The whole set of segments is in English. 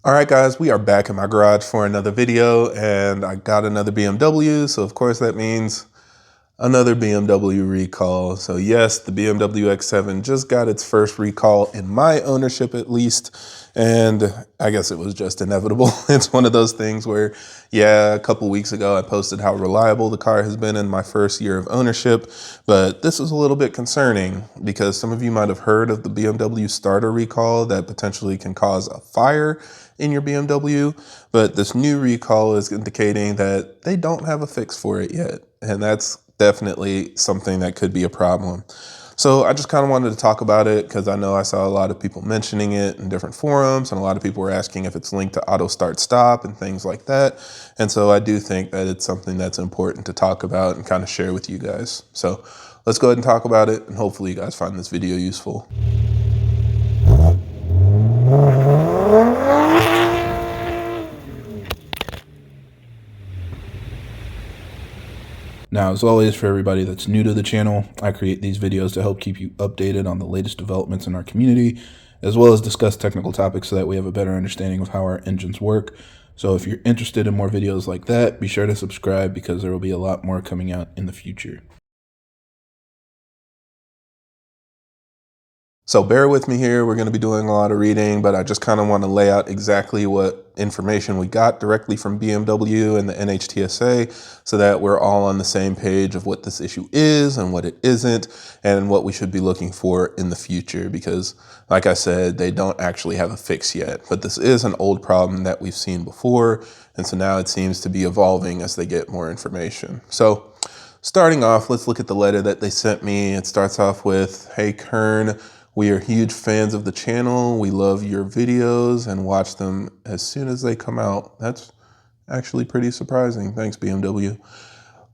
All right, guys, we are back in my garage for another video, and I got another BMW, so of course that means another BMW recall. So yes, the BMW X7 just got its first recall in my ownership at least, and I guess it was just inevitable. It's one of those things where, yeah, a couple weeks ago I posted how reliable the car has been in my first year of ownership, but this is a little bit concerning because some of you might have heard of the BMW starter recall that potentially can cause a fire in your BMW, but this new recall is indicating that they don't have a fix for it yet, and that's definitely something that could be a problem. So I just kind of wanted to talk about it because I know I saw a lot of people mentioning it in different forums, and a lot of people were asking if it's linked to auto start stop and things like that. And so I do think that it's something that's important to talk about and kind of share with you guys. So let's go ahead and talk about it, and hopefully you guys find this video useful. Now, as always, for everybody that's new to the channel, I create these videos to help keep you updated on the latest developments in our community, as well as discuss technical topics so that we have a better understanding of how our engines work. So if you're interested in more videos like that, be sure to subscribe because there will be a lot more coming out in the future. So bear with me here. We're going to be doing a lot of reading, but I just kind of want to lay out exactly what information we got directly from BMW and the NHTSA so that we're all on the same page of what this issue is and what it isn't and what we should be looking for in the future because, like I said, they don't actually have a fix yet. But this is an old problem that we've seen before, and so now it seems to be evolving as they get more information. So starting off, let's look at the letter that they sent me. It starts off with, "Hey, Kern, we are huge fans of the channel. We love your videos and watch them as soon as they come out." That's actually pretty surprising. Thanks, BMW.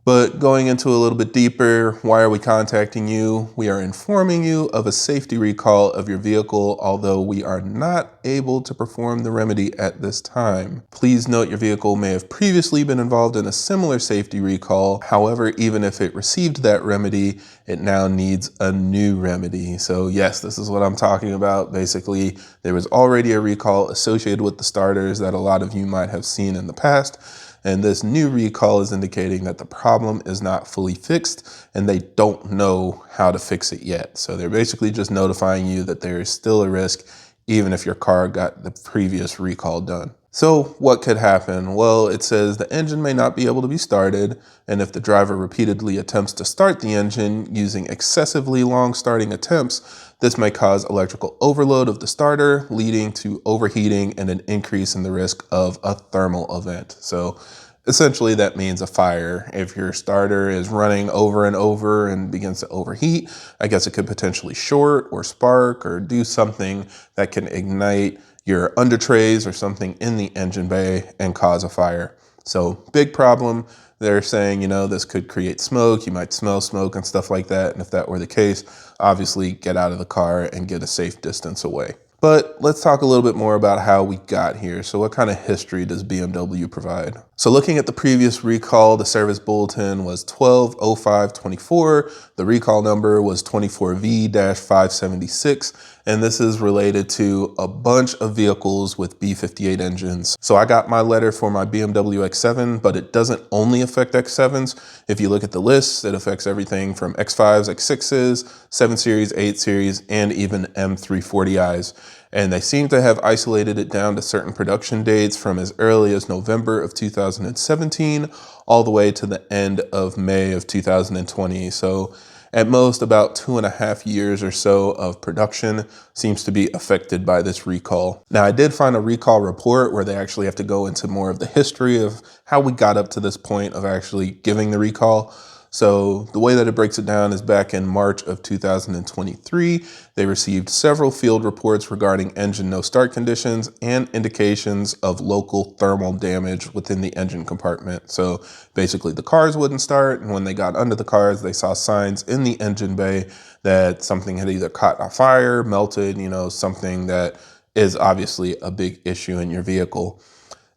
But going into a little bit deeper, why are we contacting you? We are informing you of a safety recall of your vehicle, although we are not able to perform the remedy at this time. Please note your vehicle may have previously been involved in a similar safety recall. However, even if it received that remedy, it now needs a new remedy. So yes, this is what I'm talking about. Basically, there was already a recall associated with the starters that a lot of you might have seen in the past. And this new recall is indicating that the problem is not fully fixed and they don't know how to fix it yet. So they're basically just notifying you that there is still a risk even if your car got the previous recall done. So what could happen? Well, it says the engine may not be able to be started, and if the driver repeatedly attempts to start the engine using excessively long starting attempts, this may cause electrical overload of the starter, leading to overheating and an increase in the risk of a thermal event. So essentially that means a fire. If your starter is running over and over and begins to overheat, I guess it could potentially short or spark or do something that can ignite your under trays or something in the engine bay and cause a fire. So big problem. They're saying, this could create smoke. You might smell smoke and stuff like that. And if that were the case, obviously get out of the car and get a safe distance away. But let's talk a little bit more about how we got here. So what kind of history does BMW provide? So looking at the previous recall, the service bulletin was 120524. The recall number was 24V-576. And this is related to a bunch of vehicles with B58 engines. So I got my letter for my BMW X7, but it doesn't only affect X7s. If you look at the list, it affects everything from X5s, X6s, 7 Series, 8 Series, and even M340i's. And they seem to have isolated it down to certain production dates from as early as November of 2017 all the way to the end of May of 2020. So at most, about 2.5 years or so of production seems to be affected by this recall. Now, I did find a recall report where they actually have to go into more of the history of how we got up to this point of actually giving the recall. So the way that it breaks it down is back in March of 2023, they received several field reports regarding engine no start conditions and indications of local thermal damage within the engine compartment. So basically the cars wouldn't start, and when they got under the cars, they saw signs in the engine bay that something had either caught on fire, melted, something that is obviously a big issue in your vehicle.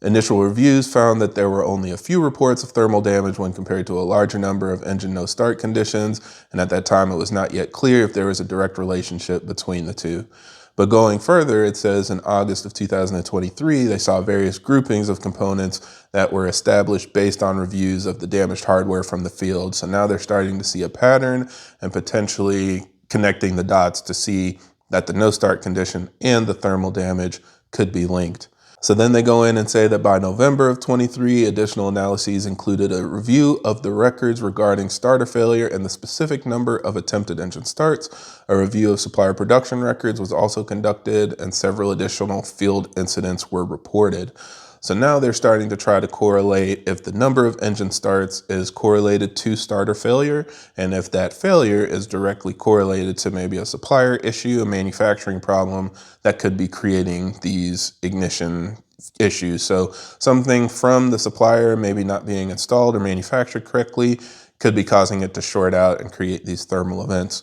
Initial reviews found that there were only a few reports of thermal damage when compared to a larger number of engine no start conditions, and at that time it was not yet clear if there was a direct relationship between the two. But going further, it says in August of 2023, they saw various groupings of components that were established based on reviews of the damaged hardware from the field. So now they're starting to see a pattern and potentially connecting the dots to see that the no start condition and the thermal damage could be linked. So then they go in and say that by November of 23, additional analyses included a review of the records regarding starter failure and the specific number of attempted engine starts. A review of supplier production records was also conducted, and several additional field incidents were reported. So now they're starting to try to correlate if the number of engine starts is correlated to starter failure, and if that failure is directly correlated to maybe a supplier issue, a manufacturing problem that could be creating these ignition issues. So something from the supplier maybe not being installed or manufactured correctly could be causing it to short out and create these thermal events.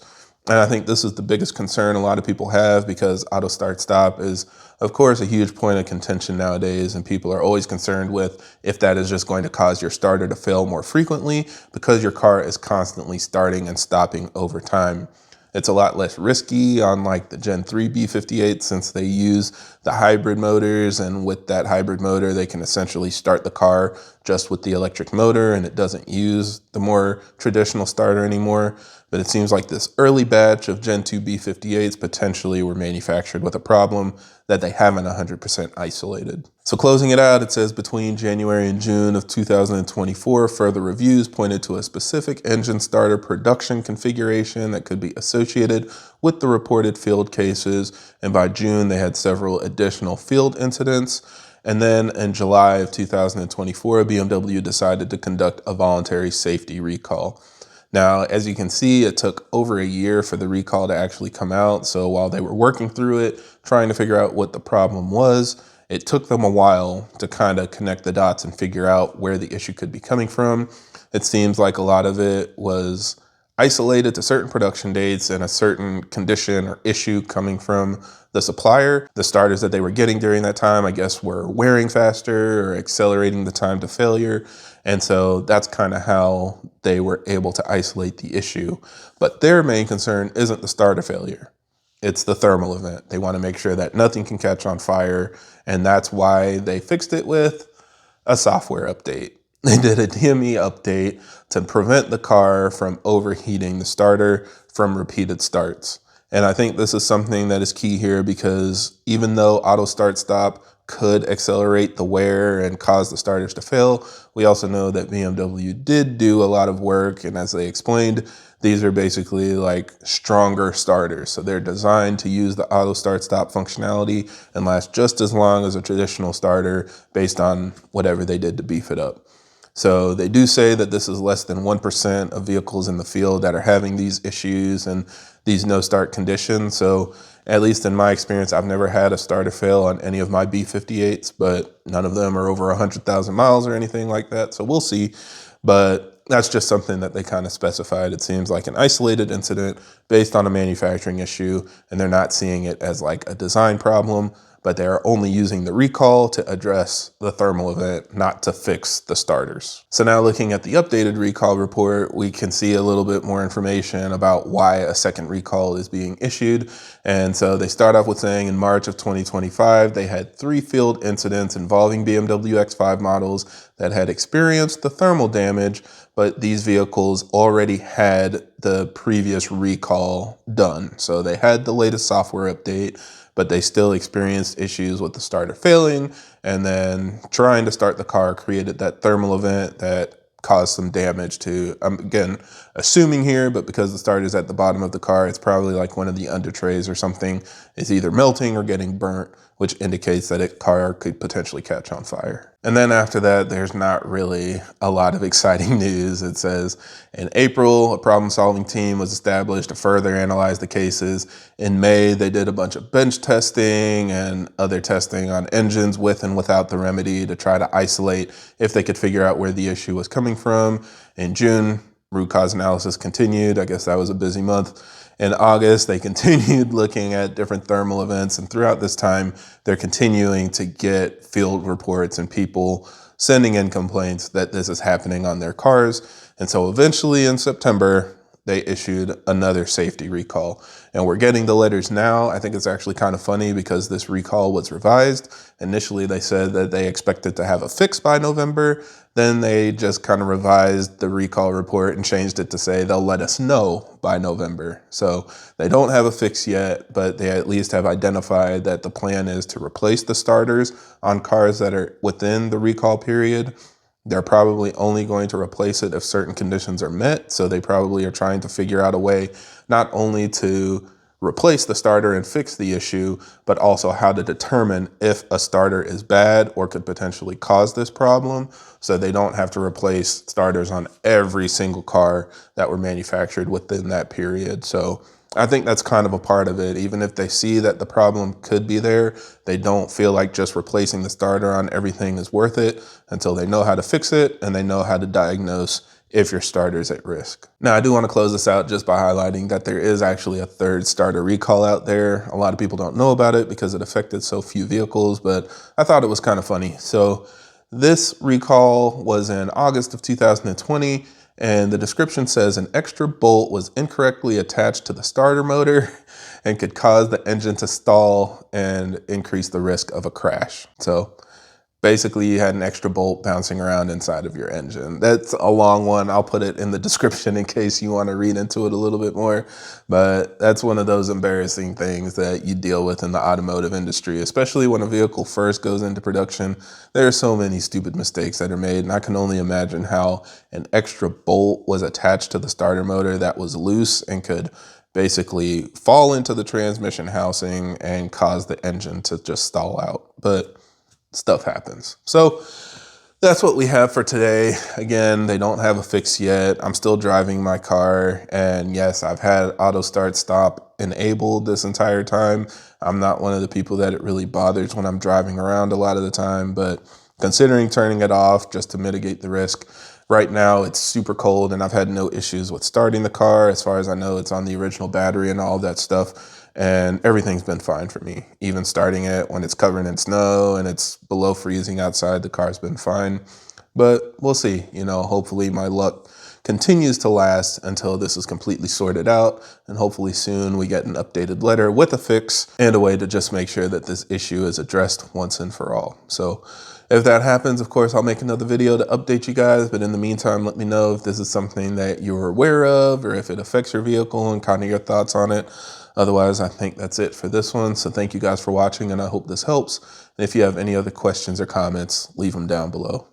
And I think this is the biggest concern a lot of people have, because auto start stop is, of course, a huge point of contention nowadays, and people are always concerned with if that is just going to cause your starter to fail more frequently because your car is constantly starting and stopping over time. It's a lot less risky on like the Gen 3 B58 since they use the hybrid motors, and with that hybrid motor they can essentially start the car just with the electric motor and it doesn't use the more traditional starter anymore. But it seems like this early batch of Gen 2 B58s potentially were manufactured with a problem that they haven't 100% isolated. So closing it out, it says between January and June of 2024, further reviews pointed to a specific engine starter production configuration that could be associated with the reported field cases. And by June, they had several additional field incidents. And then in July of 2024, BMW decided to conduct a voluntary safety recall. Now, as you can see, it took over a year for the recall to actually come out. So while they were working through it, trying to figure out what the problem was, it took them a while to kind of connect the dots and figure out where the issue could be coming from. It seems like a lot of it was isolated to certain production dates and a certain condition or issue coming from the supplier. The starters that they were getting during that time, I guess, were wearing faster or accelerating the time to failure. And so that's kind of how they were able to isolate the issue. But their main concern isn't the starter failure. It's the thermal event. They want to make sure that nothing can catch on fire. And that's why they fixed it with a software update. They did a DME update to prevent the car from overheating the starter from repeated starts. And I think this is something that is key here, because even though auto start stop could accelerate the wear and cause the starters to fail, we also know that BMW did do a lot of work. And as they explained, these are basically like stronger starters. So they're designed to use the auto start stop functionality and last just as long as a traditional starter based on whatever they did to beef it up. So they do say that this is less than 1% of vehicles in the field that are having these issues and these no start conditions. So at least in my experience, I've never had a starter fail on any of my B58s, but none of them are over 100,000 miles or anything like that. So we'll see. But that's just something that they kind of specified. It seems like an isolated incident based on a manufacturing issue, and they're not seeing it as like a design problem, but they're only using the recall to address the thermal event, not to fix the starters. So now looking at the updated recall report, we can see a little bit more information about why a second recall is being issued. And so they start off with saying in March of 2025, they had 3 field incidents involving BMW X5 models that had experienced the thermal damage, but these vehicles already had the previous recall done. So they had the latest software update, but they still experienced issues with the starter failing, and then trying to start the car created that thermal event that caused some damage to, I'm again assuming here, but because the starter's at the bottom of the car, it's probably like one of the under trays or something is either melting or getting burnt, which indicates that a car could potentially catch on fire. And then after that, there's not really a lot of exciting news. It says in April, a problem-solving team was established to further analyze the cases. In May, they did a bunch of bench testing and other testing on engines with and without the remedy to try to isolate if they could figure out where the issue was coming from. In June, root cause analysis continued. I guess that was a busy month. In August, they continued looking at different thermal events, and throughout this time, they're continuing to get field reports and people sending in complaints that this is happening on their cars. And so eventually in September, they issued another safety recall. And we're getting the letters now. I think it's actually kind of funny because this recall was revised. Initially, they said that they expected to have a fix by November. Then they just kind of revised the recall report and changed it to say they'll let us know by November. So they don't have a fix yet, but they at least have identified that the plan is to replace the starters on cars that are within the recall period. They're probably only going to replace it if certain conditions are met. So they probably are trying to figure out a way not only to replace the starter and fix the issue, but also how to determine if a starter is bad or could potentially cause this problem, so they don't have to replace starters on every single car that were manufactured within that period. So I think that's kind of a part of it. Even if they see that the problem could be there, they don't feel like just replacing the starter on everything is worth it until they know how to fix it and they know how to diagnose if your starter's at risk. Now, I do want to close this out just by highlighting that there is actually a third starter recall out there. A lot of people don't know about it because it affected so few vehicles, but I thought it was kind of funny. So this recall was in August of 2020, and the description says an extra bolt was incorrectly attached to the starter motor and could cause the engine to stall and increase the risk of a crash. So basically, you had an extra bolt bouncing around inside of your engine. That's a long one. I'll put it in the description in case you want to read into it a little bit more. But that's one of those embarrassing things that you deal with in the automotive industry, especially when a vehicle first goes into production. There are so many stupid mistakes that are made, and I can only imagine how an extra bolt was attached to the starter motor that was loose and could basically fall into the transmission housing and cause the engine to just stall out. But stuff happens. So that's what we have for today. Again, they don't have a fix yet. I'm still driving my car, and yes, I've had auto start stop enabled this entire time. I'm not one of the people that it really bothers when I'm driving around a lot of the time, but considering turning it off just to mitigate the risk. Right now it's super cold and I've had no issues with starting the car. As far as I know, it's on the original battery and all that stuff, and everything's been fine for me. Even starting it when it's covered in snow and it's below freezing outside, the car's been fine. But we'll see, hopefully my luck continues to last until this is completely sorted out, and hopefully soon we get an updated letter with a fix and a way to just make sure that this issue is addressed once and for all. So if that happens, of course, I'll make another video to update you guys. But in the meantime, let me know if this is something that you're aware of or if it affects your vehicle and kind of your thoughts on it. Otherwise, I think that's it for this one. So thank you guys for watching, and I hope this helps. And if you have any other questions or comments, leave them down below.